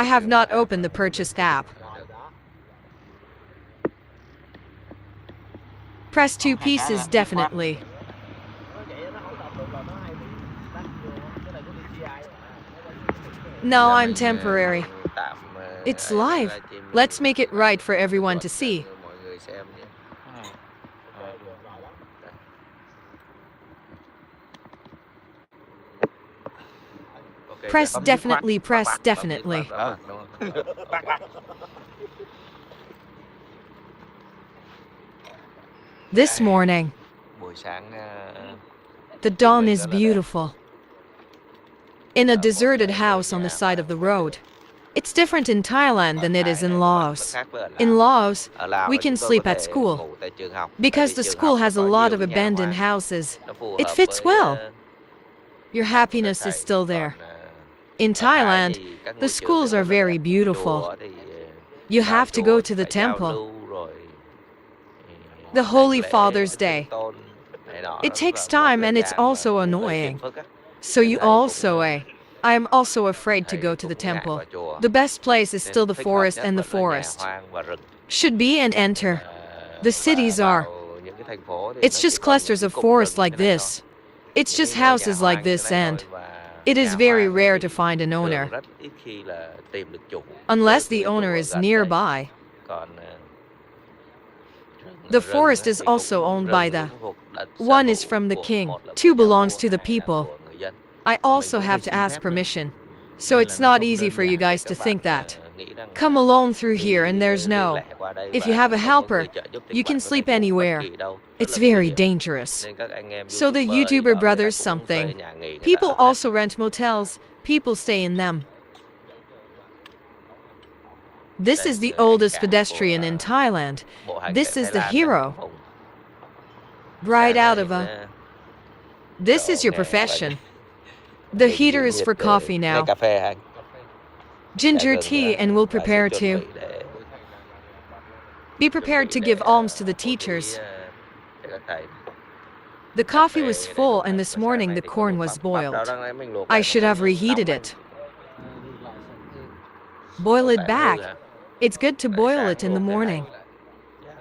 I have not opened the purchased app. Press 2 pieces definitely. No, I'm temporary. Tạm It's ấy live. livestream Let's make it right for everyone gọi to cho see. mọi người xem nhé. Ok, Press bấm dứt khoát. definitely, press Bấm dứt definitely. khoát, đúng không? This morning, Buổi sáng the dawn bình is rất là đẹp. beautiful. In a Một deserted ngôi house on the nhà side mà of the road. It's different in Thailand than it is in nó Laos. khác với ở Lào. In Laos, Ở Lào we là can chúng tôi sleep có at thể school. ngủ tại trường học. Tại Because vì the trường school học has a có lot nhiều of cái nhà abandoned hoang. houses. Nó phù It hợp fits với well. Your học của happiness thầy. is still there. Còn, In ở Thái Thailand, thì các the ngôi trường schools đều are rất là very đẹp. beautiful. Chùa thì You vào have to chùa go thì to the phải giao temple. lưu rồi The Holy lễ Father's Đức Day. Thiên Tôn này nọ, It nó rất takes là mất time thời and it's gian và also cũng gây phiền annoying. phức á. So Nên you thầy also cũng I am also afraid to thầy go to the cũng ngại temple. vào chùa. The best place is Nên still the thích hợp forest nhất and the vẫn là nhà forest. hoang và rừng. Should be and enter. The Và cities are. vào những cái thành phố thì It's nó chỉ just còn những clusters cái of cụm rừng forest như like thế này thôi. this. It's Những just cái ngôi nhà houses like hoang như this thế này and thôi. Và it is nhà very hoang rare thì to find an owner. thường rất ít khi là tìm được chủ. Unless Trừ the khi owner chủ ở is gần đấy. nearby. Còn The rừng forest á is thì also cũng owned rừng by thì the. cũng thuộc đất sở One is hữu from the của king, một là của two nhà belongs vua, to the hai là people. của người dân. I Còn mình also cũng have phải to xin ask phép nữa. permission. So Nên là it's nó not không easy đơn for you giản để guys to các think bạn that. nghĩ rằng Come alone through here and there's riêng no. lẻ qua đây If you và have a không có người helper, trợ giúp thì you các bạn can có thể sleep ngủ bất anywhere. kỳ đâu. Rất It's là nguy very hiểm. dangerous. Nên các anh em So the YouTuber YouTuber gì đó người ta brothers cũng something. thuê nhà nghỉ người ta People ở hết. also rent motels. People stay in them. This Đây is the người anh oldest cả pedestrian in của Thailand. bộ hành This tại is Thái the Lan đấy, hero. Hùng. Right Sáng out nay of a. anh This độ is your nghề và profession. The mình heater giữ is nhiệt for để coffee ngay now. cà phê anh. Ginger Gừng tea and we'll và sẽ prepare chuẩn to. bị để Be chuẩn prepared bị to để give alms to the bố thí teachers. cho các thầy. The Cà coffee was phê đầy đủ full hết. and this Và sáng morning nay the thì có corn luộc was bắp. Bắp đó boiled. đang nãy mình luộc I lại should nó have còn reheated nóng it. anh. Boil it Tại back. hư à? It's good to Tại boil sáng it in the luộc thế này. morning. Dạ.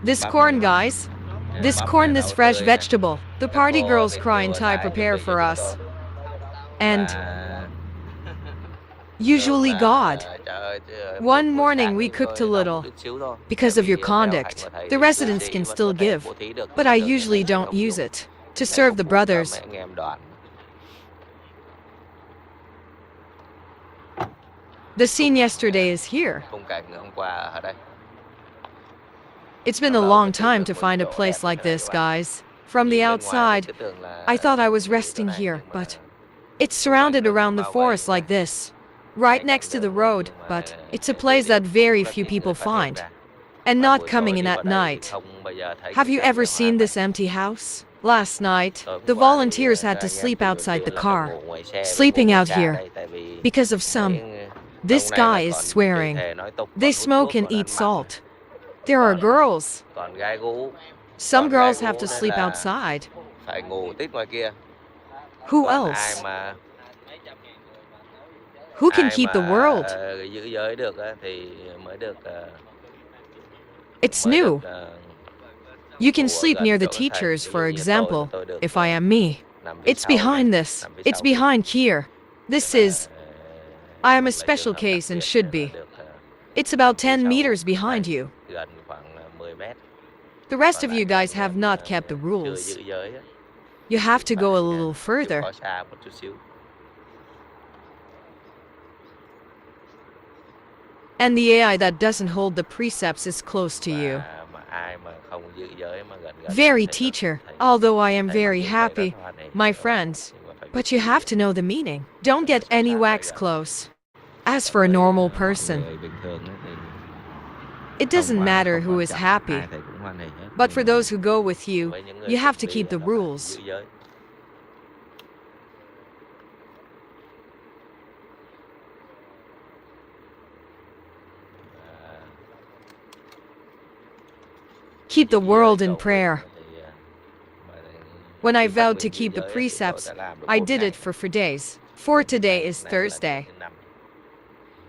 This Bắp corn, này- guys. This bắp corn, này this nấu fresh tươi nè. vegetable. The Các party cô girls thì cry in kêu Thai Thái prepare chuẩn bị for cho us. chúng tôi. And Và usually thường God. là, trời ơi, One buổi morning sáng we chúng cooked a tôi nấu little. chút xíu thôi. Because Tại of your vì theo hạnh conduct, mà thầy the cư residents sĩ can vẫn still có thể give. bố thí được, But nhưng I mà thường usually ngày don't không use dùng it to để serve phục the vụ cho brothers. mấy anh em đoàn. The scene yesterday is here. Khung cảnh ngày hôm qua ở đây. It's been a long time to find a place like this, guys. From the Nhìn bên ngoài thì outside, cứ tưởng là I thought I was cái chỗ resting này, here, nhưng mà but it's surrounded rừng around the bao vây forest like này. this, right Ngay next to cạnh the đường, road, nhưng mà but it's a cái place địa that điểm very rất few ít người people phát hiện find, ra. and Và not buổi coming tối in đi at vào đây thì night. không bao giờ thấy Have cái you cảnh ever nhà seen hoang this này. empty house? Last night, Tối hôm the qua thì, volunteers had các to anh em sleep tình nguyện outside the viên là phải car, ngủ ngoài xe với sleeping ngủ out xa here đây, tại vì because of some. mấy This ông này là guy is còn chửi swearing. thề nói tục, They còn hút smoke thuốc, and còn eat ăn mặn, salt. There are girls. còn gái gú. Some Còn gái girls have gú to nên sleep là outside. phải ngủ tít ngoài kia. Who Còn ai else? mà Who can keep the world? giữ giới được á, thì mới được It's new. You can ngủ ở sleep gần near the chỗ thầy. teachers, Ví for dụ như example, tôi được if I am me. nằm phía It's sau này, behind this. nằm phía It's sau kia. behind here. This Nên is. I am a là special trường hợp đặc case and biệt should nên là be. được It's about phía 10 sau meters behind thầy, you. gần khoảng 10 mét. The rest Còn of lại you các guys anh have em, not kept the chưa rules. giữ giới á, You have thì to go a phải, little chịu further. khó xa một chút xíu. And the AI that doesn't hold the precepts is close to you. Và mà ai mà không giữ giới mà gần gần Very thì nó- teacher, thầy- although I am thầy mặc very dù thầy happy, rất hoan nghênh my rồi, friends, nhưng mà phải but biết you giữ have giới. to know the meaning. Don't get any wax close. As for a normal person, Người bình thường ấy thì it không doesn't quan- matter không who quan is trọng, happy. ai thầy cũng hoan nghênh hết. But for Nhưng those who go with you, với những người you have cực to đi keep the là phải rules. giữ giới. Keep the Chỉ world giới in cầu nguyện prayer. mà When I khi phát vowed nguyện to giữ keep the giới á, thì tôi precepts, đã làm được I 4 did ngày. it for days. For today Nay is nay là ngày Thursday. thứ 5.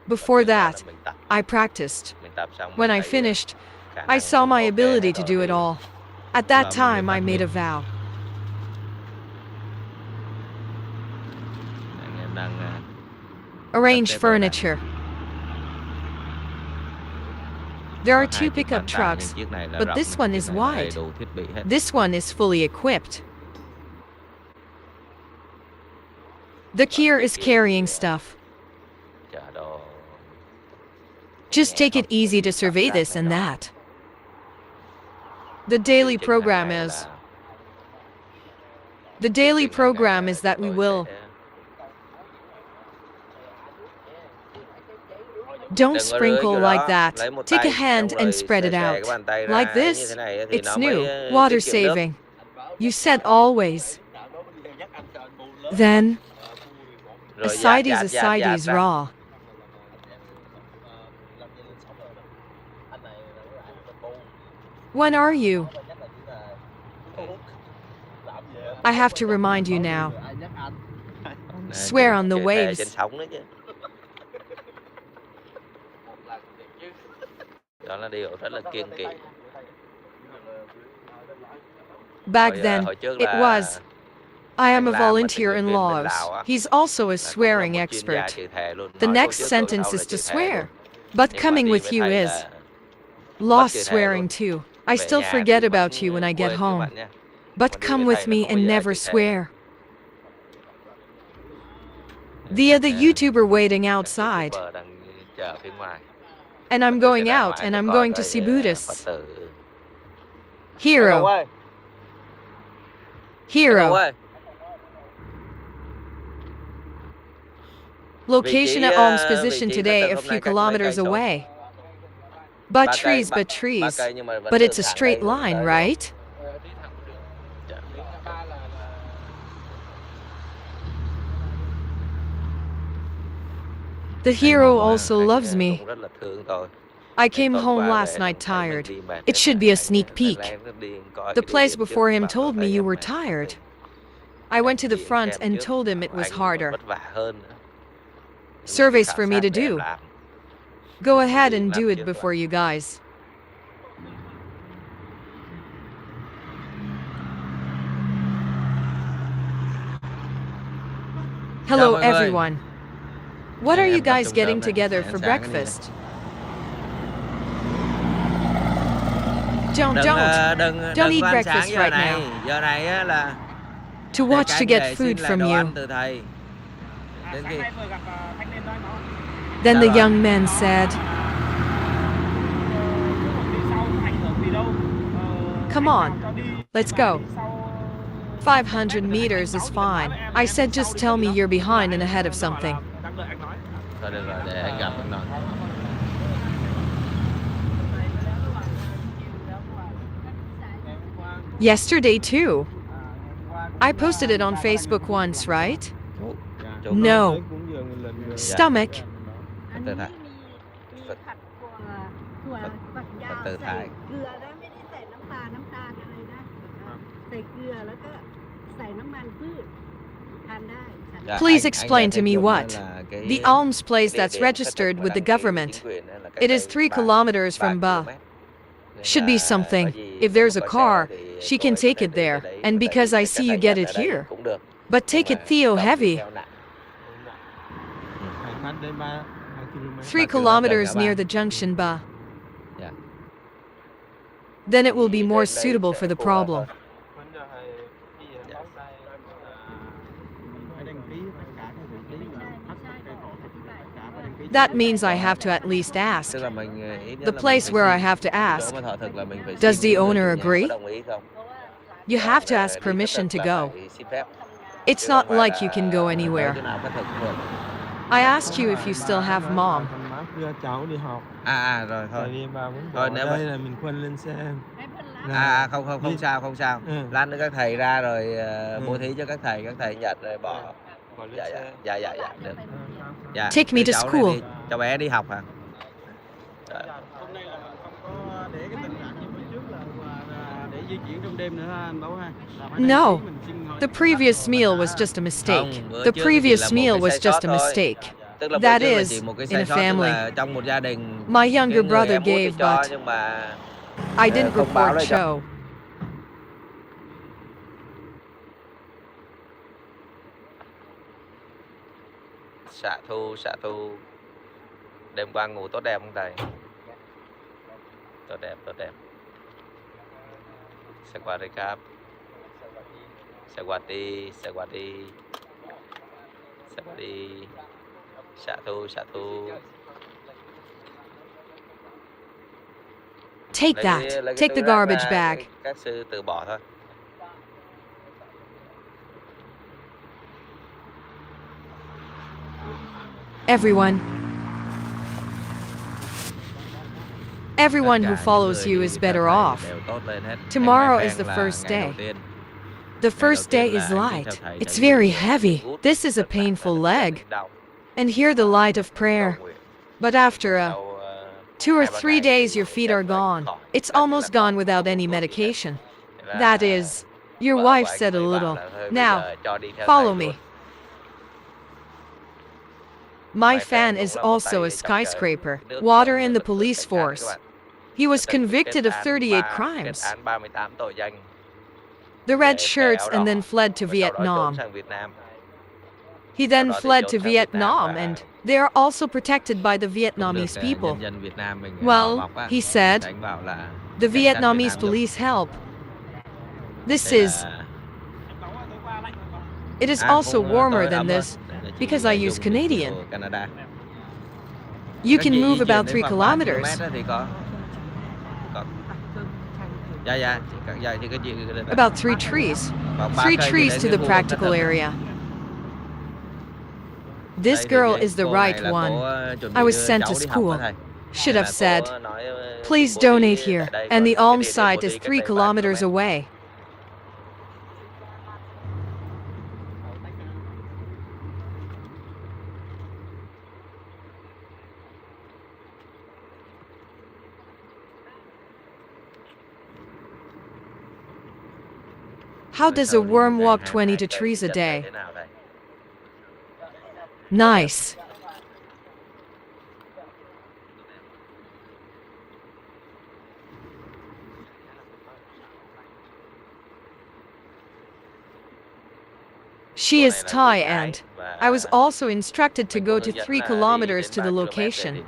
Before Từ đó là that, mình tập. I practiced. Mình tập xong When mình I thấy finished, khả I năng saw mình my ok ability hết to rồi do it thì all. At bắt that đầu mình mới time, I phát made a nguyện. vow. Anh em đang sắp Arrange xếp đồ đạc. furniture. There Có are 2 two chiếc pickup bán tải nhưng trucks, chiếc này là but rộng this này, one chiếc is này là đầy wide. đủ thiết bị hết. This one is fully equipped. The Kier is carrying stuff. Chở đồ. Just nhẹ take it thôi, easy có to gì survey cảm giác this này and nọ. that. The daily Chương trình hàng program ngày is. là The chương daily trình hàng ngày program là is chúng that we tôi will. sẽ Don't đừng có sprinkle rưới kiểu like đó, that. lấy một Take a tay hand xong and rồi spread xòe it xòe out. cái bàn tay Like ra ấy, như this. thế này thì It's nó mới new, water tiết kiệm nước. saving. You said always. Then, a Rồi side is a dạt side is ra. raw. When are you? I have to remind you now. Nè, Swear on the chơi thề waves. trên sóng đấy chứ. Đó là điều rất là kiêng kỵ. Back then, Hồi trước it là was. I am a anh Lam mà tình volunteer nguyện in viên bên Laos. Lào á, He's also a là cũng là swearing một chuyên gia expert. chửi thề luôn. The Nói câu next trước câu sentence sau là is to chửi thề swear. luôn. But Nhưng mà coming đi with mới you thấy is. là Lost mất chửi thề luôn. swearing too. I Về still nhà forget thì about vẫn you when I get quên các home. bạn nha. But Mà đi come với with thầy là me không bao and giờ never chửi thề. swear. The other Nè, YouTuber waiting các outside. YouTuber đang chờ phía ngoài. And I'm Và tôi sẽ going ra out ngoài and tôi I'm coi going to coi see Phật Buddhists. tử. Hero. ơi. Hero. ơi. Location at Alm's vị position trí today Phật tử a hôm few nay cách mấy cây kilometers số? away. 3 But cây, trees, but 3 trees. cây nhưng mà vẫn But đường it's a thẳng straight đây rồi line, tới luôn. right? The hero also loves me. Cũng rất là thương tôi. I Nên came tối home qua last về night thấy mình tired. đi mệt It thế should mà be a anh sneak lén peek. lén đi coi The cái địa place điểm trước, before him bảo tôi told me thấy you em were mệt tired. thì I went to the chuyển front xem and trước, told him it was anh harder. vất vả hơn nữa. Surveys Khảo for me sát to để em do. làm. Go Em ahead đi and làm do it trước before you guys. Hello, Chào mọi người. everyone. What Anh are you em tập guys trung getting sớm đấy, together ăn for sáng cái gì đấy. breakfast? Don't Đừng eat có ăn sáng breakfast giờ right này. now. Giờ này á là To thầy watch to canh get để food xin lại from đồ you. ăn từ thầy. Đến khi Then Sao the rồi? young man said, "Come on, let's go. 500 meters is fine." I said, "Just tell me you're behind and ahead of something." Thôi được rồi, để anh gặp anh nói. Yesterday too. I posted it on Facebook once, right? Chỗ No. Dạ. Stomach. Phật tử Thái. Phật tử Thái. เกลือนะไม่ได้ใส่น้ำปลาน้ำตาลอะไรนะใส่เกลือแล้วก็ใส่น้ำมันพืชทานได้ฉัน Dạ, Please anh explain nghe to thấy me dùng what? là cái The alms place địa that's điểm xác thực registered và with the đăng ký government. chính quyền là cách It is đây 3 ba- kilometers 3 from Ba. km. Nên Should be là something. có gì If nếu there's mà a có car, xe thì she cô can ấy có take thể it đi there. cái đấy, And tại because vì I các see you thầy get nhận it ở đây here. cũng được. But Nhưng take it mà Theo cầm đi heavy. theo nặng. 3 kilometers near the junction Ba. Dạ. Then it will be Thì more đến đấy suitable sẽ for the phù hợp problem. hơn. Dạ. That means I have to at least ask. Tức là mình ít nhất The là place mình where phải I have to xin ask. chỗ mà thọ thực là mình phải Does xin the người chủ owner nhà agree? có đồng ý không? You have to Còn, ask đi khất permission thực to là go. phải xin phép. It's Chứ not không phải like you can go là anywhere. chỗ nào khất thực cũng được. I asked you if you still have mom. Đưa cháu đi học. Rồi thôi. Tại vì bà muốn Thôi bỏ nếu đây mà là mình khuân lên xe. không sao không sao. Ừ. Lát nữa các thầy ra rồi bố Ừ. thí cho các thầy nhận rồi bỏ. Bỏ lên Dạ xe. được. Dạ. Take me Đưa to cháu school. này đi, cháu bé đi học hả? Dạ. Hôm nay là không có để cái tình trạng như bữa trước là No. The previous meal was just a mistake. Không, bữa The trước chỉ previous là một meal cái was sai just sót a thôi. mistake. Tức là bữa That trước là is, chỉ một cái in sai a sót, tức family. là trong một gia đình My cái younger người brother em út thì gave, cho but nhưng mà I didn't không báo report lại cho. show. Xạ thu. Đêm qua ngủ tốt đẹp không thầy? Tốt đẹp.สวัสดีครับสวัสดีสาธุ Take lấy that. cái Take the túi rác garbage ra, bag. các sư từ bỏ thôi. Everyone who Tất cả follows những you người is đi better theo thầy off. đều tốt lên hết. Tomorrow Ngày is the mai first là ngày đầu day. tiên. The Ngày đầu first day tiên is là đi theo light. thầy, It's thầy very gút heavy. gút This is a rất nặng, painful rất leg. đau. And here the light of prayer. Cầu nguyện. But after Sau, 2 or 2-3 3 ngày days, thì your feet sẽ are gone. khỏi. It's Là almost khỏi. gone without any Không có gì hết. medication. Thế là That is, your vợ wife của anh said a mới bảo little. là thôi bây Now, giờ cho đi theo follow thầy me. luôn. My Ngoài fan fan is cũng là một also tay a trong trời. skyscraper. Nước Water in the lực lượng police cảnh sát các force. bạn. He was Đã từng bị convicted kết of án 38 kết crimes. án 38 tội danh The về red phe shirts áo and đỏ then fled to và sau đó trốn Vietnam. sang Việt Nam. He Sau then đó thì fled trốn to sang Việt Nam Vietnam và and they are also protected by the cũng được Vietnamese people. nhân dân Việt Nam mình Well, bọc á, he said, đánh vào là The cảnh sát Việt Vietnamese Nam giúp. police help. This Đây is, là it is à, also cũng warmer tối than ấm hơn. this Đây là chị because I dùng use dịch vụ Canadian. của Canada. You Các can chị move di chuyển about đến 3 khoảng 3 kilometers. km á thì có. Dạ thì cái chị About 3 trees. khoảng 3 3 cây thì trees đến to cái the khu vực đất practical rừng. area. This Đây thì girl cái is the cô này right là one. cô chuẩn I bị was đưa sent to cháu đi học á school. thầy. Should Nên have là said, cô nói please bố donate thí here. tại đây, And còn the cái alms địa điểm site bố is thí cách 3 đây 3 kilometers km. away. How does a worm walk 20 to trees a day? Nice. She is Thai and I was also instructed to go to 3 kilometers to the location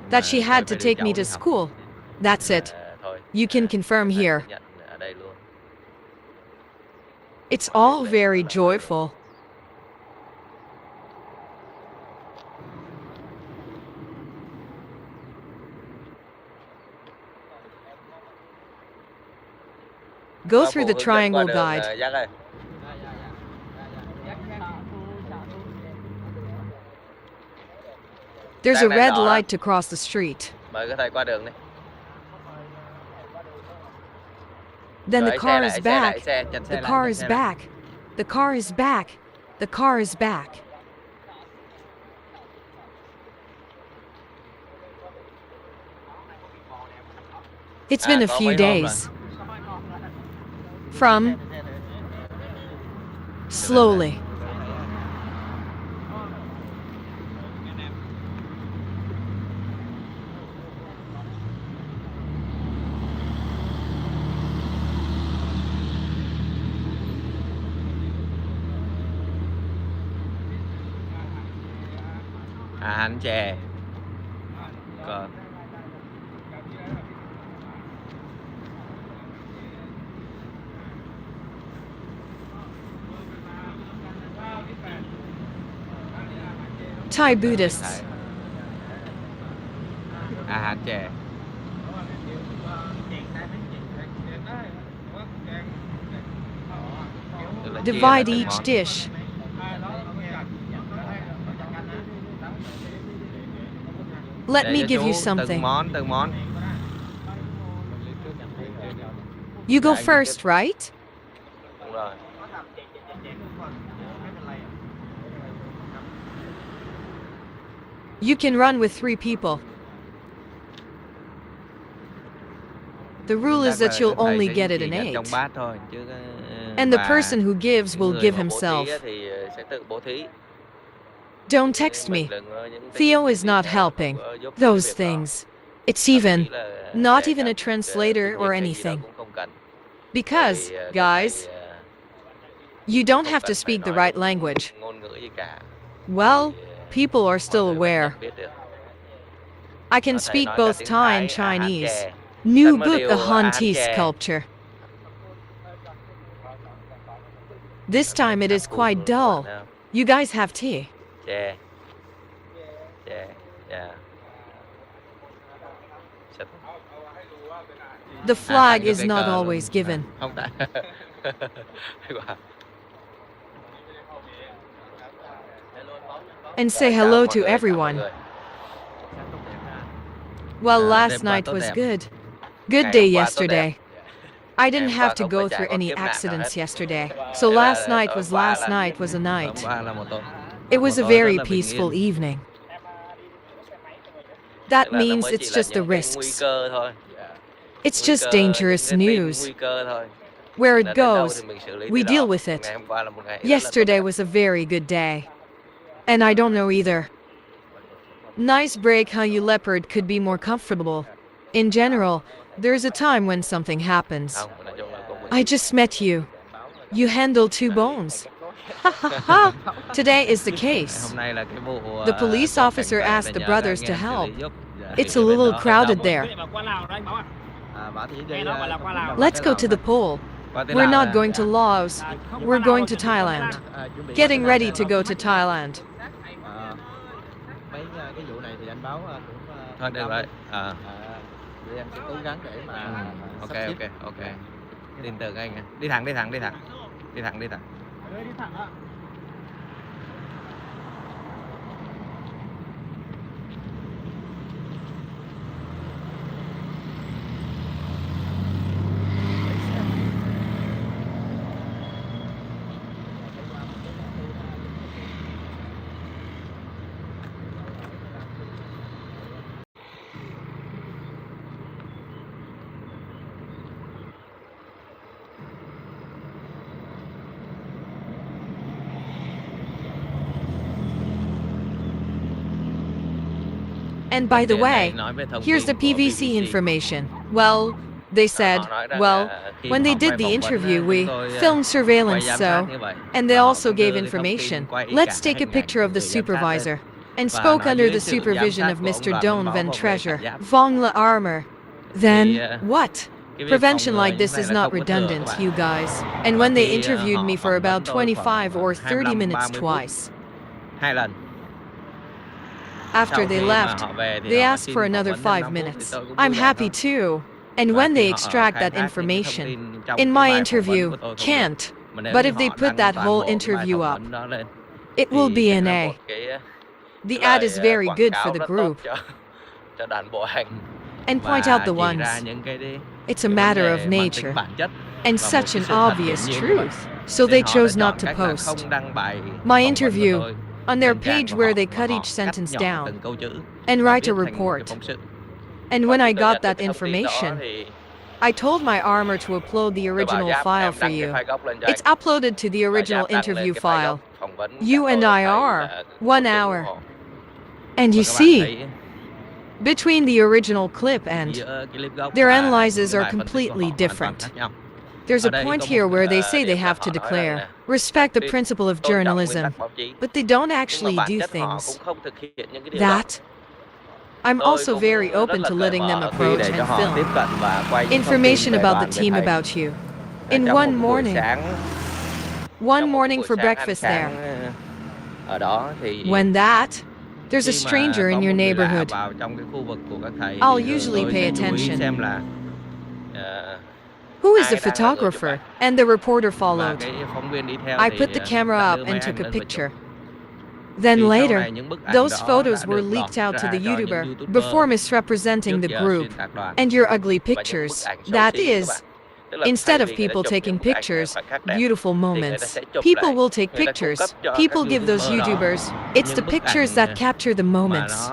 that she had to take me to school. That's it. You can confirm here. It's all very joyful. Go through the triangle guide. There's a red light to cross the street. Mời các thầy qua đường đi. Then the Rồi, car xe is lại, back. chặn xe The lại, car chặn is xe lại. back. The car is back. The car is back. It's been a có few mấy hôm rồi. days. From slowly. Hán chè. Còn Thai Buddhists. hán chè. Tức là chia Divide ra từng each món. dish. Let Để me cho give chú you something. từng món. You go Dạ, anh first, right? Đúng rồi. You can run with 3 people. The rule is that you'll only get it in 8. And the person who gives will give himself. Thì sẽ tự bố thí. Don't text me. Theo is not helping. Those things. It's even not even a translator or anything. Because, guys, you don't have to speak the right language. Well, people are still aware. I can speak both Thai and Chinese. New book, the Hanti sculpture. This time it is quite dull. You guys have tea. Chè. Chè. Yeah. The flag is not always given. Không tại. And say hello to everyone. Well, last night was good. Good day yesterday. I didn't have to go through any accidents yesterday. So last night was a night. It was a very peaceful evening. That means it's just the risks. It's just dangerous news. Where it goes, we deal with it. Yesterday was a very good day. And I don't know either. Nice break how you leopard could be more comfortable. In general, there's a time when something happens. I just met you. You handle 2 bones. Ha ha ha! Today is the case. The police officer asked the brothers to help. It's a little crowded there. Let's go to the pole. We're not going to Laos. We're going to Thailand. Getting ready to go to Thailand. Thôi được rồi. Em sẽ cố gắng để mà Ok. Tin tưởng anh. Đi thẳng. Đi thẳng. And by the way, here's the PVC information. Well, they said, when they did the interview, we filmed surveillance, so, and they also gave information. Let's take a picture of the supervisor. And spoke under the supervision of Mr. Doan Van Vong La Armor. Then, what? Prevention like this is not redundant, you guys. And when they interviewed me for about 25 or 30 minutes twice. After they left, they asked for another 5 minutes. I'm happy too. And when they extract that information, in my interview, can't. But if they put that whole interview up, it will be an A. The ad is very good for the group. And point out the ones. It's a matter of nature. And such an obvious truth. So they chose not to post my interview on their page where they cut each sentence down and write a report. And when I got that information, I told my armor to upload the original file for you. It's uploaded to the original interview file. You and I are 1 hour. And you see, between the original clip and their analyses are completely different. There's a point here where they say they have to declare, respect the principle of journalism, but they don't actually do things. That. I'm also very open to letting them approach and film. Information about the team about you. In one morning for breakfast there. When that, there's a stranger in your neighborhood. I'll usually pay attention. Who is the photographer? And the reporter followed. I put the camera up and took a picture. Then later, those photos were leaked out to the YouTuber before misrepresenting the group. And your ugly pictures, that is, instead of people taking pictures, beautiful moments, people will take pictures. People give those YouTubers, it's the pictures that capture the moments.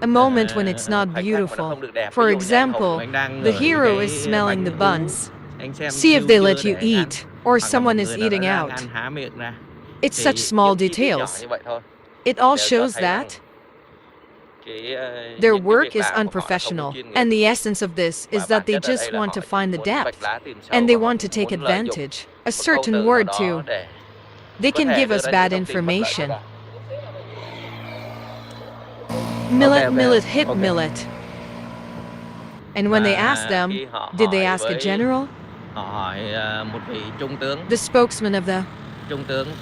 A moment when it's not khoảnh khắc mà nó beautiful. không được đẹp. For Ví dụ như anh Hùng, example, anh đang the ngửi hero cái is smelling the bánh buns. anh xem See if chiêu they chưa let you để anh ăn. eat, or Hoặc là someone một is người nào eating đó đang out. ăn há miệng ra. It's Thì such small những chi tiết nhỏ details. như vậy thôi It all đều cho shows thấy rằng that cái, their những cái work việc is làm của họ là không unprofessional, có chuyên nghiệp. and the essence of this Và is that bản they chất ở đây just là want họ to find the muốn depth, vạch lá tìm sâu and they và họ want to take muốn lợi dụng advantage. A một câu certain từ nào word đó too. để They có can thể give đưa us ra bad những thông tin bất lợi cho information. bạn. Millet, Ok, millet, hit ok. millet. And when they Và asked them, khi họ did they hỏi ask a với general? họ hỏi một vị trung tướng The spokesman of the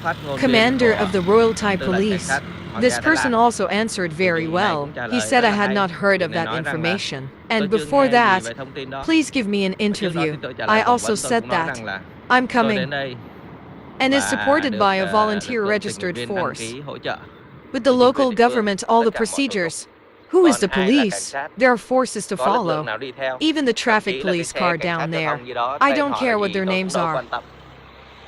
phát ngôn viên commander của of the Royal Thai tư lệnh cảnh Police. sát Hoàng This gia Thái person Lan. also answered very vị này well. cũng trả He lời said rất I là had hay. not heard Vị of này that nói rằng là information. tôi And chưa before nghe gì that, về thông tin đó. please give me an Và trước đó interview. thì tôi trả lời I phỏng also vấn, tôi said cũng nói that. rằng là I'm tôi đến coming. đây And is và supported được by a lực volunteer lượng tình nguyện registered viên đăng force. ký hỗ trợ. With the Với chính local quyền địa phương, government, all tất the cả mọi thủ tục. procedures. Who is Còn the ai là cảnh police? sát, There are forces to có lực follow. lượng nào đi theo, Even the thậm traffic chí là cái police xe car cảnh sát down giao there. thông gì đó, I tên don't họ care là what gì their tôi names cũng đâu are. quan tâm.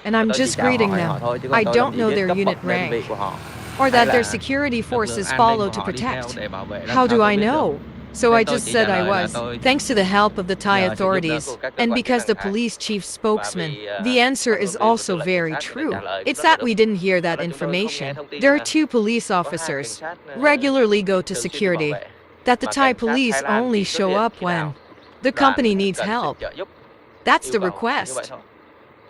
And I'm Tôi chỉ just chào họ greeting hỏi them. họ thôi, chứ còn I tôi làm don't gì know biết their cấp unit bậc đơn vị rank. của họ. Or Hay that their là security lực lượng forces an ninh follow của to họ đi theo protect. để bảo vệ, làm How sao do tôi I biết được. know? So Nên I tôi just chỉ said trả I lời là was, tôi thanks to the help of the Thai nhờ sự giúp đỡ authorities, của các cơ and quan chức because năng the Thái. police chief Và spokesman. vì The answer phát is ngôn viên của also tư lệnh cảnh very sát người ta true. trả lời It's cũng rất là that we đúng. didn't hear that Đó là chúng tôi không nghe information. thông tin There are là two police có hai cảnh officers sát regularly go to thường xuyên đi bảo security. vệ. That the Mà Thai cảnh sát police Thái Lan only chỉ xuất show hiện up khi when nào the đoàn company needs cần sự help. trợ giúp, That's yêu the cầu như vậy request. thôi.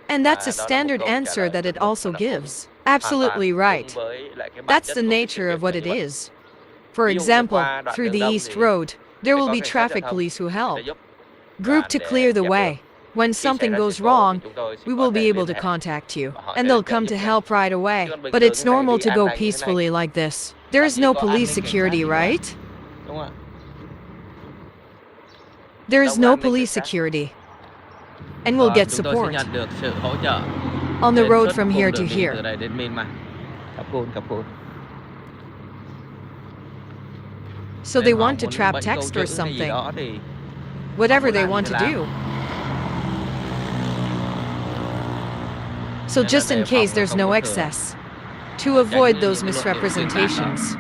And that's Và a đó là một standard câu trả answer lời that it chuẩn mực also và nó cũng gives. hoàn Absolutely toàn right. đúng với lại cái bản That's chất the của cái sự nature of việc what là it như vậy. is. For Ví dụ như example, qua đoạn through đường the đông East thì Road, there sẽ will có be cảnh sát giao traffic thông police who để help. giúp Group đoàn to để clear the dẹp way. đường. When Khi xảy something ra goes sự cố wrong, thì chúng tôi chỉ we có will thể be able liên to hệ contact you, và họ and sẽ they'll đến trợ come giúp to ngay. help right Chứ away. còn bình But thường it's như này normal đi to an go thành như thế này, peacefully like this. There làm is gì no có an police ninh cảnh sát security, gì cả. right? Đúng không ạ? There Đâu is có no an ninh cảnh police sát. security. And we'll Còn get chúng tôi sẽ support. nhận được sự hỗ trợ On the trên road suốt from cung here đường to đi here. từ đây đến Minh mà. Cặp cồn. So Nên they họ want to muốn trap bẫy câu text or chữ hay gì something. đó thì Whatever muốn they làm want thì to làm. do. So Nên là just in đề case phòng there's không no có thừa. excess. To avoid Tránh those những cái luận điệu xuyên tạc đó. misrepresentations.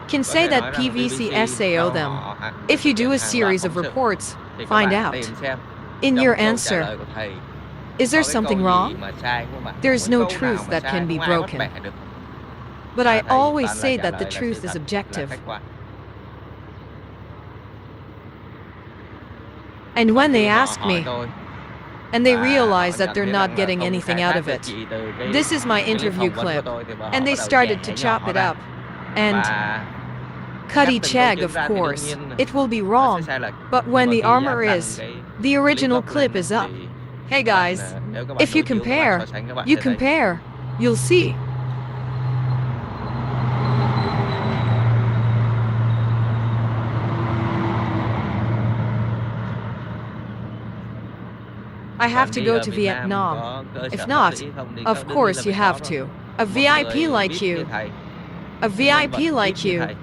Can Có say thể that nói rằng PVC BBC SAO cho them. họ If you thực do hiện a hàng loạt series of phóng sự. reports, Thì các find bạn out. tìm xem In trong your câu trả answer, lời của thầy is có there cái something câu wrong? gì mà sai không bạn? There's Không no có câu nào truth mà that sai, can be không ai bắt broken. bẻ được. But Mà I thầy always toàn là say trả that the lời là truth sự is thật, là objective. khách quan. And Còn when khi they họ ask hỏi me, tôi and they và realize họ that nhận they're thấy not rằng là getting không anything khai out thác of được it. gì từ cái This is my clip interview phỏng vấn của clip. tôi thì họ And they bắt đầu started chẻ to nhỏ chop it ra. up. And Và Cuddy cắt từng câu Chag, chữ of ra thì đương course, nhiên it will be nó wrong. sẽ sai lệch. But Nhưng when mà the khi Giap armor đăng is, cái the original clip clip lên is up. thì Hey các bạn, guys, nếu các bạn if you đối chiếu, các bạn compare, so sánh, các bạn you sẽ thấy compare, you'll see. I have Còn to đi go ở to Việt Nam Vietnam. có cơ sở If pháp not, lý không thì of đương nhiên course là you phải have có to. rồi. A Một VIP người like VIP như you. thầy, A một nhân vật VIP like VIP như you. thầy,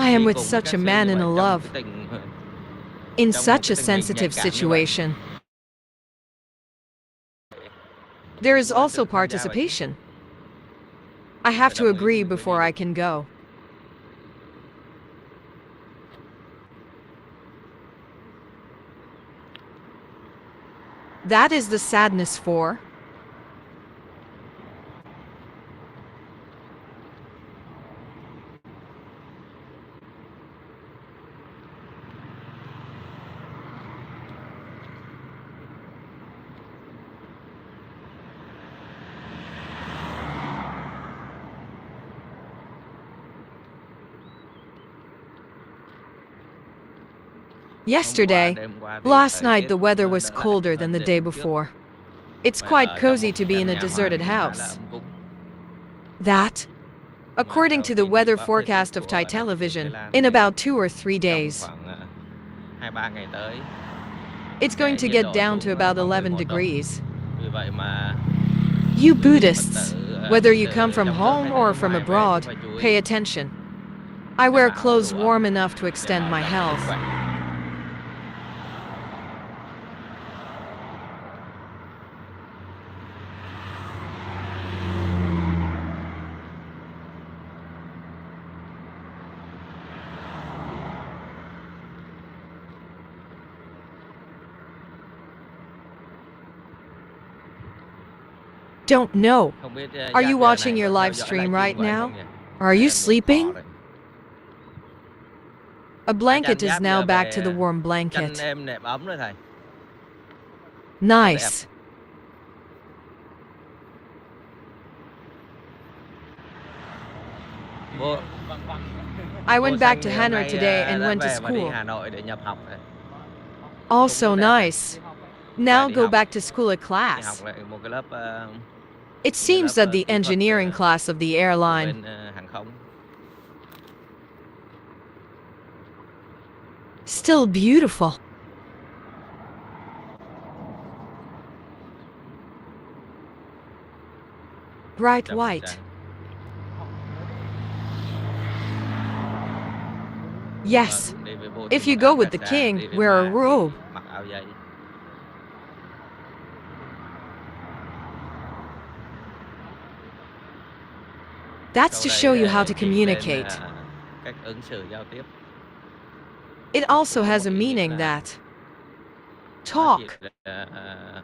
I am đi with cùng với such các a sư man như in vậy a trong love. cái tình In trong một such cái a tình hình nhạy sensitive cảm như vậy. situation. There is Chúng ta also tự tham gia vào participation. I have to agree before I can go. That is the sadness for. Yesterday, last night the weather was colder than the day before. It's quite cozy to be in a deserted house. That, according to the weather forecast of Thai television, in about 2 or 3 days, Khoảng 2-3 ngày tới. it's going to get down to about 11 degrees. Vì vậy mà You quý vị Phật Buddhists, tử, whether you Phật tử come from trong nước home hay là or nước from ngoài về abroad, thì phải chú ý. pay attention. I wear clothes warm enough to extend my health. Don't know. Are you watching your live stream right now? Are you sleeping? A blanket is now back to the warm blanket. Nice. I went back to Hanoi today and went to school. Also nice. Now go back to school at class. It seems that the engineering class of the airline. Still beautiful. Bright white. Yes. If you go with the king, wear a robe. That's to show you how to communicate. It also has a meaning that talk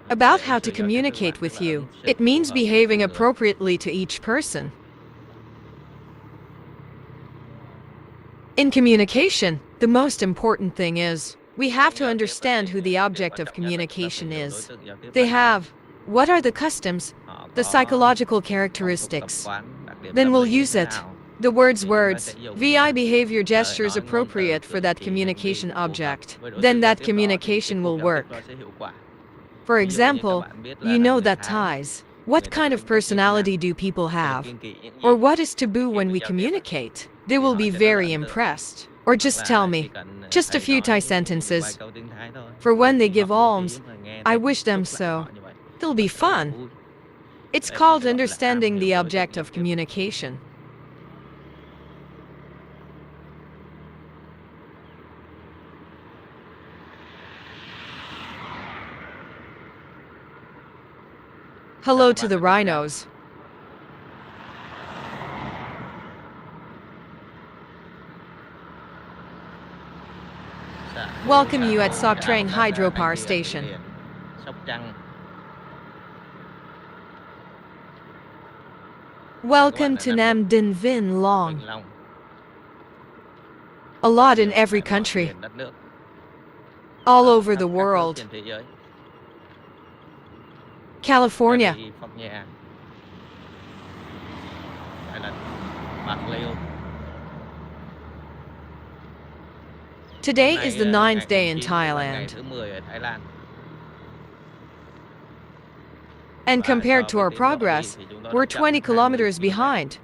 about how to communicate with you. It means behaving appropriately to each person. In communication, the most important thing is we have to understand who the object of communication is. They have. What are the customs, the psychological characteristics? Then we'll use it. The words, VI behavior gestures appropriate for that communication object. Then that communication will work. For example, you know that ties. What kind of personality do people have? Or what is taboo when we communicate? They will be very impressed. Or just tell me, just a few Thai sentences. For when they give alms, I wish them so. It'll be fun. It's called understanding the object of communication. Hello to the rhinos. Welcome you at Sok Trang Hydropower Station. Welcome to Nam Dinh Vinh Long. A lot in every country. All over the world. California. Today is the 9th day in Thailand. And compared to our progress, we're 20 kilometers behind.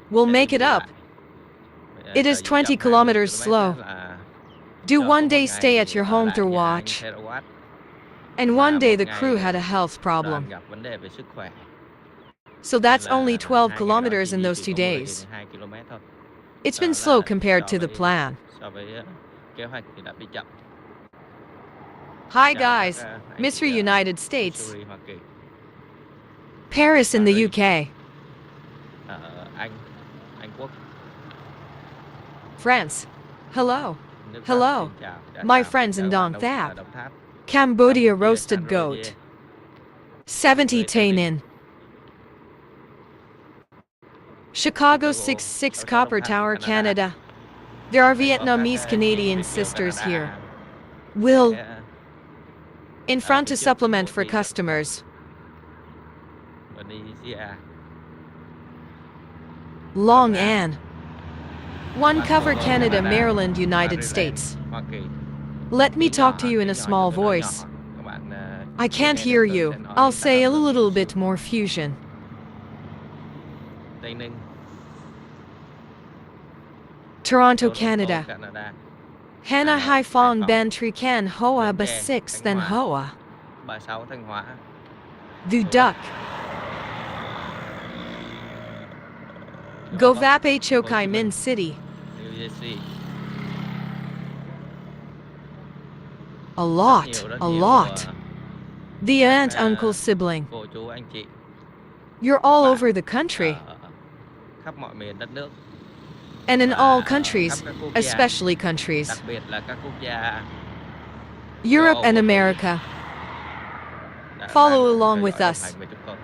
We'll make it up. It is 20 kilometers slow. Do one day stay at your home to watch. And one day the crew had a health problem. So that's only 12 kilometers in those 2 days. It's been slow compared to the plan. Hi guys, Mr. United States. Paris in the UK. France. Hello. Hello. My friends in Doan Van Bao. Cambodia roasted goat. 70 Tay Ninh. Chicago 66 Copper Tower, Canada. There are Vietnamese Canadian sisters here. Will. In front to supplement for customers. Long An. One cover Canada, Maryland, United States. Let me talk to you in a small voice. I can't hear you. I'll say a little bit more fusion. Toronto, Canada. Hana Hai Phong Ban Tri Can Hoa Ba 6 Then Hoa. Du Duck. Go Vap Chokai Minh City. Jesse. A lot, Rất a nhiều, lot. The aunt, các, uncle, sibling. cô chú anh chị You're all bạn over the country. ở khắp mọi miền đất nước And in và all ở khắp countries, các quốc gia, especially đặc countries. biệt là các quốc gia châu Europe Âu and và Mỹ America. đang Follow theo along dõi with đồng us. hành với chúng tôi.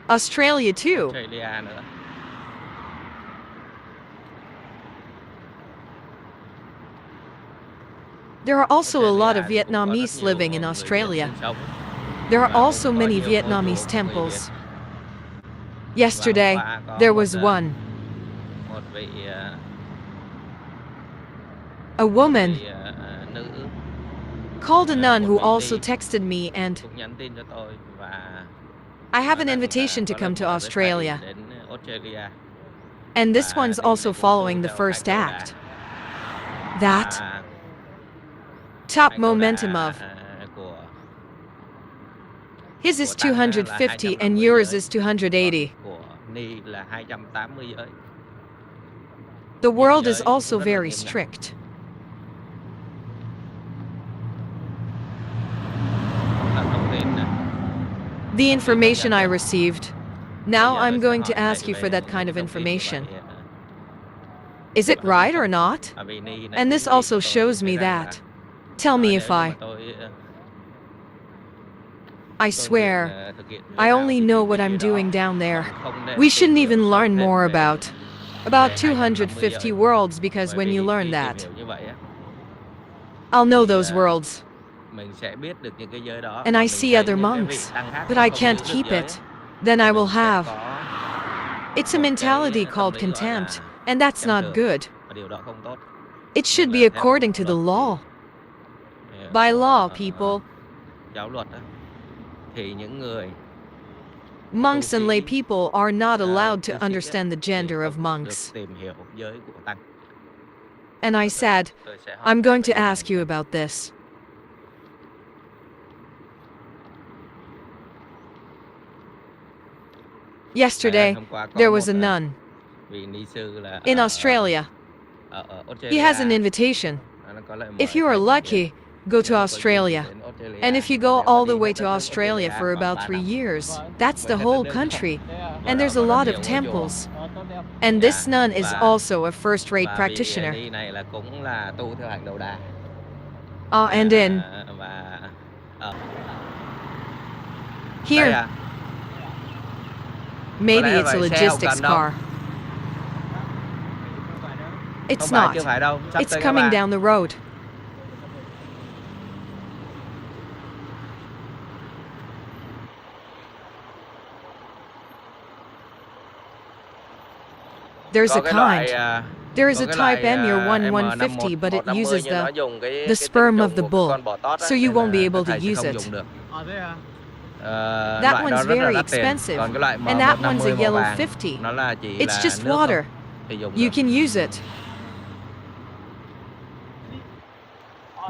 Australia too. Australia nữa. There are also a lot of Australia thì cũng có rất Vietnamese nhiều living in người Việt Australia. sinh sống There are và also cũng có many nhiều khối Vietnamese của người Việt. temples. Và Yesterday, hôm qua có there một, was one. một vị A woman nữ called a nun who một vị also tỳ texted me, and cũng nhắn tin cho tôi và I have an nói rằng invitation to có come lời to mời với Australia. thầy đến Australia And this và one's đi also để cùng tu following the theo first Thánh Đồ Đà. act. That Và top Thánh Đồ Đà, momentum of của his is Tăng là 250 and 250 yours giới, is 280. còn của Ni là 280 giới. The Nhịp world is giới cũng also rất là very nghiêm ngặt. strict. Là thông tin này. The information I received. Now Bây giờ I'm tôi going sẽ to hỏi ask thầy you for về that kind những of thông tin như information. vậy. Is it right or not? Bởi vì Ni này And cũng this chỉ also cho tôi shows thấy me rằng là that. Tell me nếu if như mà I tôi swear, thực hiện thế I nào only thì know cái what I'm đó, doing down there. còn không nên We tìm shouldn't hiểu even sâu learn thêm more về about về 250 250 giới. worlds, because Bởi when you vì learn khi that, tìm hiểu như vậy á, I'll know thì those worlds. mình sẽ biết được những cái giới đó And và I mình see thấy other những cái vị monks, tăng khác but mà I không can't giữ được keep giới it. á, Then thì I mình will sẽ have. có It's a một mentality cái tâm called lý gọi contempt, là and that's xem not thường, good. và điều đó không tốt. It Nên should be là theo according to the luật law. By của law, people, giáo luật á, thì những người monks tu and lay sĩ, people are not allowed cư to sĩ understand the thì gender of không monks. được tìm hiểu giới của tăng. And I said, Tôi sẽ hỏi I'm thầy going về to điều ask này. you about this. Yesterday, Hôm qua có there một was a nun vị ni sư là in ở Australia. ở He Australia. has an invitation. Nó có lời mời If you are thầy lucky, go to nếu có dịp Australia. đến Australia. And if you Và go nếu mà all đi the way hết to đất nước Australia Australia for khoảng about 3 3 năm. years, that's the Với hết whole đất nước. country. Ở And đó there's a có rất lot nhiều of ngôi chùa. temples. And this nun is Và- also a first-rate Và vị practitioner. ni này là cũng là tu theo hạnh Đầu Đà. And in Và ở here, đây à? maybe Có lẽ it's a phải xe hậu logistics cần đâu. car. Không It's phải, not. chưa phải đâu. Sắp It's tới các coming bạn. down the road. There's Có a cái loại, kind. There is có a cái type loại, M, you're M150, 150, but it uses nhưng nó the dùng cái sperm tinh of the trùng của bull, con bò tót á, so you nên won't be là able thầy to sẽ use không it. dùng được. That Loại đó one's rất là very đắt tiền. expensive. Còn cái loại And that one's a M150 màu yellow vàng, 50. nó là chỉ It's là just nước water. thôi, thì dùng You được. can use it.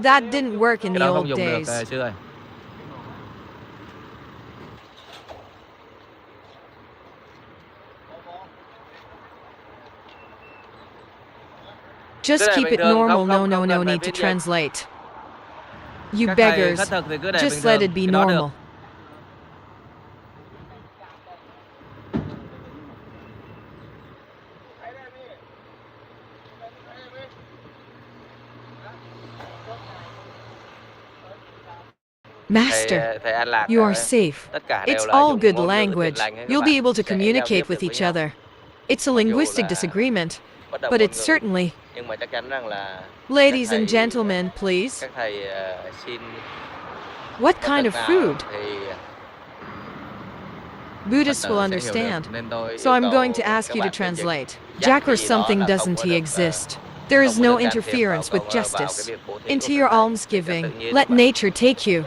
That didn't work in Cái the đó không old dùng được days. sư ơi. Just Cái này keep bình it thường, normal. không- No, không- no, không no cần phải need to viết dịch. translate. You Các thầy beggars, khất thực thì cứ để just bình let thường, it be cái đó được. normal. Master, Thầy An Lạc you are ở- safe. tất cả đều It's là all dùng good ngôn ngữ language. thiện lành ấy các You'll be bạn able to sẽ giao communicate tiếp with được với each nhau. other. It's a Mặc dù linguistic là disagreement, bất đồng but ngôn it's ngữ, certainly. nhưng mà chắc chắn rằng là Ladies các and thầy- gentlemen, please. các thầy xin What khất kind thực of nào food? thì Buddhists Phật will tử sẽ hiểu understand. được, nên tôi So yêu I'm cầu going to các ask you to bạn phiên dịch. translate. Jack Jack cái or gì đó something là doesn't không có he được, exist? There is không có no được can thiệp interference vào with cái justice. việc bố thí Into của your các thầy. almsgiving, Tự nhiên let các bạn. nature take you.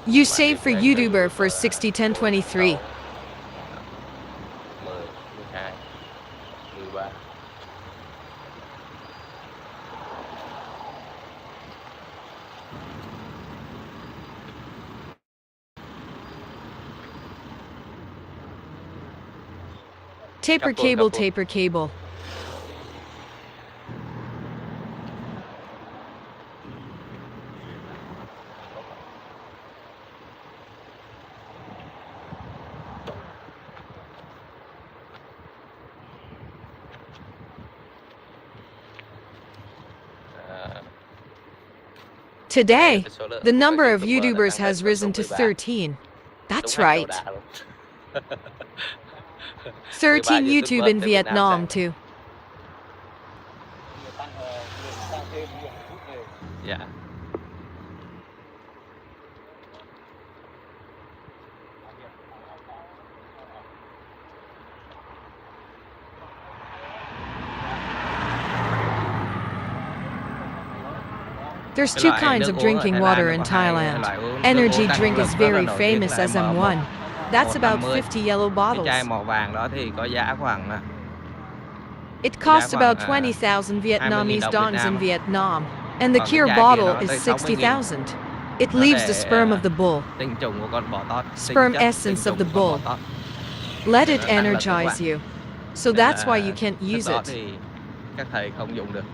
You save for YouTuber for 60 10 23. 10, 12, 13. Taper cable, taper cable. Today, the number of YouTubers has risen to 13. That's right. 13 YouTube in Vietnam too. Dạ. There's two kinds of drinking water in Thailand. Energy drink is very famous as M1. That's about 50 yellow Cái bottles. chai màu vàng đó thì có giá khoảng It costs about 20,000 Vietnamese dons in Vietnam, and the Cure bottle is 60,000. It leaves the sperm of the bull, tinh trùng của con bò tót, sperm tinh chất essence tinh of trùng the của con bull. bò tót. Let it Nó tăng lực các energize bạn. you. So Nên that's why là you can't chất use đó it. thì các thầy không dùng được.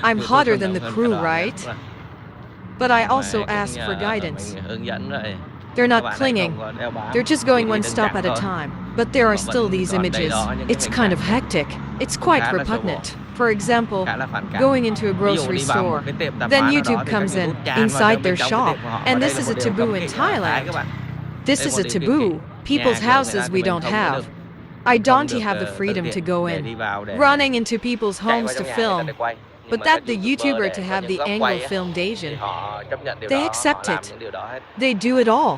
I'm Tụi tôi hotter phân than đấu the hơn crew, cả đoàn right? nữa. But I Nhưng mà also cũng asked nhờ for là guidance. mình hướng dẫn rồi. They're Các not bạn ấy clinging. không có đeo bám. They're just Chỉ going đi one từng stop chặng at a thôi. time. But there are Mà still vẫn these còn đầy images. đó những cái It's hình kind of ảnh hectic. It's cũng quite khá là xô bồ, repugnant. For example, khá là phản cảm. going into a Ví dụ grocery đi vào một store. cái tiệm tạp Then hóa nào YouTube đó thì comes các in YouTube tràn vào inside bên their trong cái shop. tiệm của họ. Và And đây this là is một a điều taboo cấm in kỵ ở Thái Thailand. các bạn. This Đây is là a một điều cấm taboo. kỵ. People's Nhà cửa người houses ta we thì mình don't không có have. được I không don't được have the tự freedom to tiện go để in. đi vào để Running into people's chạy homes vào to trong nhà người ta film. để quay. Nhưng But mà that các the YouTuber YouTuber để to có have những the góc angle quay á, filmed thì Asian. họ chấp nhận điều They đó, họ accept làm it. những điều đó hết. They do it all.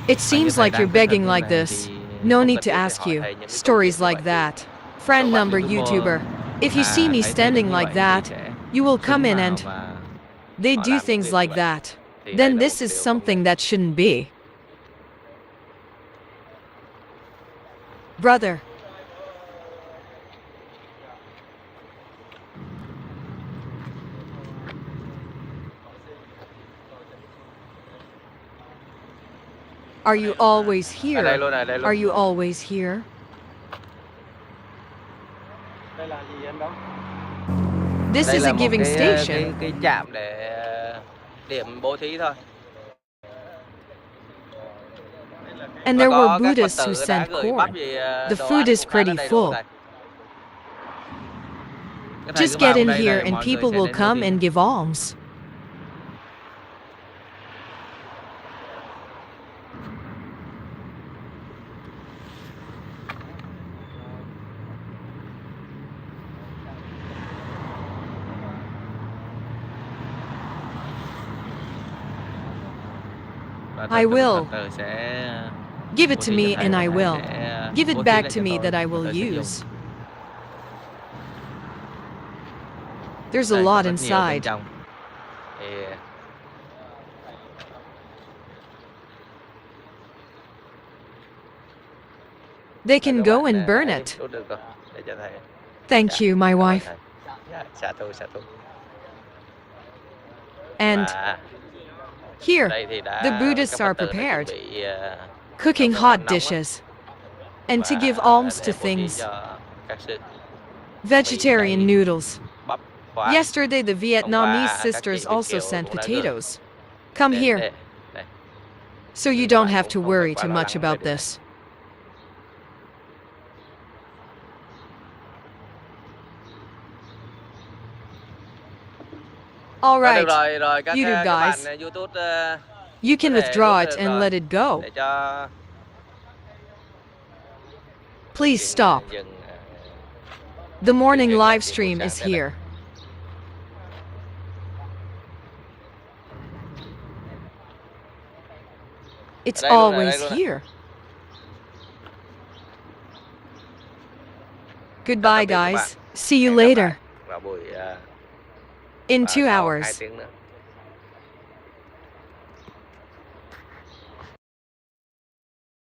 It Mà như seems thầy like đang you're kết hợp begging như like này this. thì No không need cần to thiết phải ask hỏi you. thầy những cái câu chuyện Stories như like vậy. that. Các Friend bạn number YouTuber. If you see mà me thấy thầy được standing như like vậy that, thì sẽ you will xúm come in vào and và they họ do làm những things việc như like vậy. that. Thì đây Then là một this is điều không something nên. that shouldn't be. Brother. Are you always Ở đây here? luôn này, đây luôn. Are you always here? Đây là gì em đó? This Đây is là a một giving station. cái trạm để điểm bố thí thôi. And Và there were có các Phật Buddhists who tử đã sent gửi corn. bắp gì The đồ food ăn is cũng khá là pretty đầy đủ full. đây. Các thầy Just cứ get vào in đây here rồi and mọi người people sẽ will đến bố come thí. and give alms. Và I tất cả will. Phật tử sẽ Give it bố to thí me cho thầy and và I thầy will. sẽ Give bố it thí back lại to cho me tôi that I và tôi sẽ will dùng. use. There's a Đây có lot rất nhiều bên inside. trong. Thì They can các go bạn, and burn ấy it. đốt được rồi để cho thầy. Thank you, my Cảm ơn wife. thầy. Dạ, xả thụ. And Và here, đây thì đã the Buddhists các are Phật tử đã chuẩn prepared, bị cooking nấu hot ăn nóng á. dishes. And to Và give alms để to bố thí things. cho các sư. Vegetarian Mì, noodles. bắp, khoai. Yesterday, the Hôm Vietnamese qua các sisters chị Việt also kiều sent cũng đã gửi potatoes. Come đến here, đây. so you Nên các don't bạn have cũng to không cần worry quá too lo much lắng về about điều này. this. All Rồi, được right, rồi, rồi các, YouTube các guys. bạn YouTube You can có thể withdraw rút it được and rồi let it go. để cho Please stop. dừng The morning truyền lại live cái stream buổi is sáng đây này. here. It's Đây luôn này, always đây luôn này. here. Goodbye, biệt các bạn. guys. See you Hẹn gặp lại later. vào buổi In vào 2 sau 2 hours. tiếng nữa.